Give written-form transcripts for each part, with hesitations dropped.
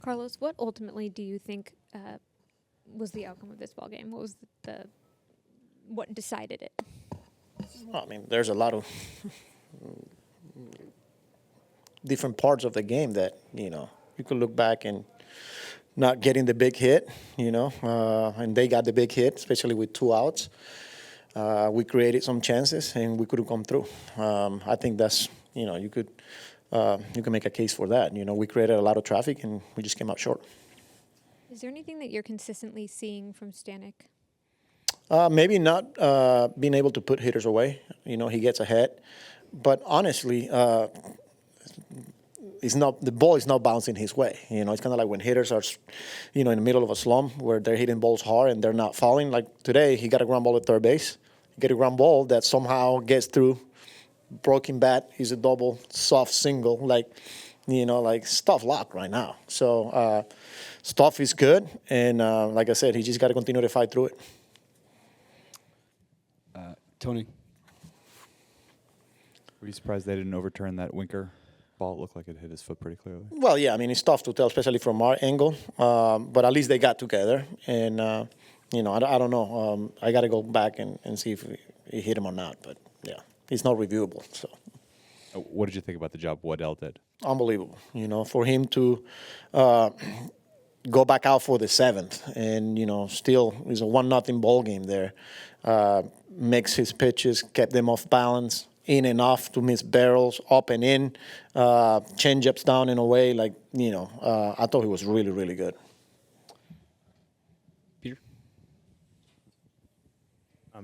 Carlos, what ultimately do you think was the outcome of this ball game? What was what decided it? Well, I mean, there's a lot of different parts of the game that, you could look back and not getting the big hit, and they got the big hit, especially with 2 outs. We created some chances, and we couldn't come through. I think that's, you could make a case for that. We created a lot of traffic, and we just came out short. Is there anything that you're consistently seeing from Stanek? Maybe not being able to put hitters away. He gets ahead. But honestly, the ball is not bouncing his way. It's kind of like when hitters are, in the middle of a slump where they're hitting balls hard and they're not falling. Like today, he got a ground ball at third base. He got a ground ball that somehow gets through. Broken bat, he's a double, soft single. Like stuff locked right now. So stuff is good. And like I said, he just got to continue to fight through it. Tony. Were you surprised they didn't overturn that Winker ball? It looked like it hit his foot pretty clearly. Well, yeah, I mean, it's tough to tell, especially from our angle. But at least they got together. And, I don't know. I got to go back and see if he hit him or not. But, yeah, it's not reviewable. So. What did you think about the job Waddell did? Unbelievable. For him to go back out for the 7th and, still is a 1-0 ball game there. Makes his pitches, kept them off balance, in and off to miss barrels, up and in, change-ups down and away. I thought he was really, really good. Peter?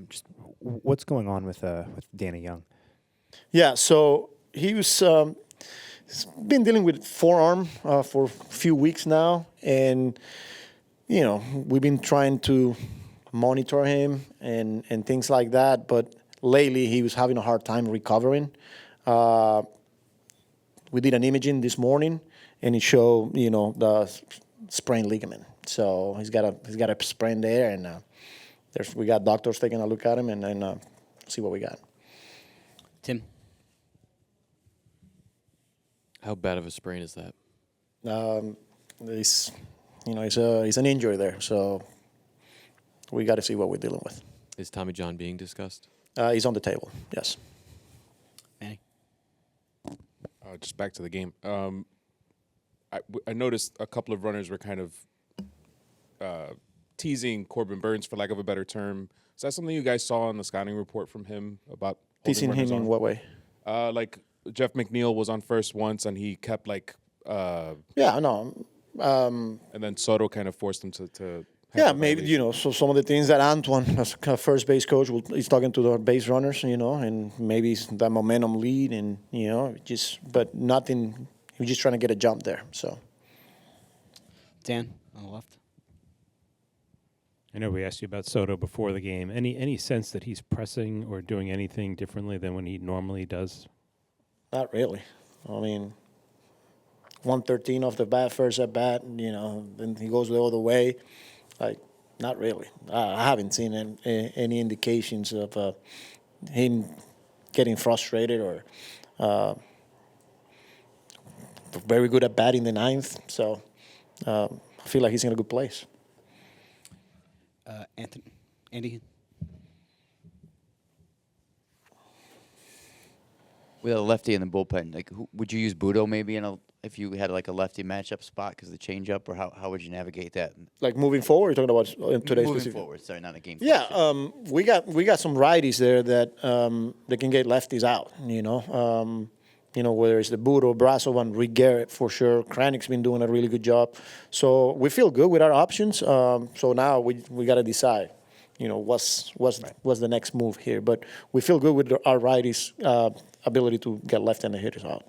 Just what's going on with Danny Young? Yeah, so he was he's been dealing with forearm for a few weeks now, and we've been trying to monitor him and things like that, but lately he was having a hard time recovering. We did an imaging this morning, and it showed the sprained ligament. So he's got a sprain there, and we got doctors taking a look at him and then see what we got. Tim. How bad of a sprain is that? It's an injury there, so we got to see what we're dealing with. Is Tommy John being discussed? He's on the table, yes. Manny. Just back to the game. I noticed a couple of runners were kind of teasing Corbin Burns, for lack of a better term. Is that something you guys saw on the scouting report from him about teasing him in what way? Like Jeff McNeil was on first once, and he kept yeah, no. And then Soto kind of forced him to yeah, maybe, so some of the things that Antoine, as a first base coach, is talking to the base runners, and maybe it's that momentum lead and, but nothing, we're just trying to get a jump there, so. Dan, on the left. I know we asked you about Soto before the game. Any sense that he's pressing or doing anything differently than when he normally does? Not really. I mean, 113 off the bat, first at bat, then he goes the other way. Not really. I haven't seen any indications of him getting frustrated or very good at batting the 9th. So I feel like he's in a good place. Andy? With a lefty in the bullpen, would you use Budo maybe if you had a lefty matchup spot because of the changeup, or how would you navigate that? Moving forward, you're talking about today's moving specific? forward. Sorry, not a game. Yeah, we got some righties there that they can get lefties out. Whether it's the Budo, Brasso, and Rick Garrett for sure. Kranik's been doing a really good job, so we feel good with our options. So now we got to decide. What's the next move here? But we feel good with our righties' ability to get left-handed hitters out.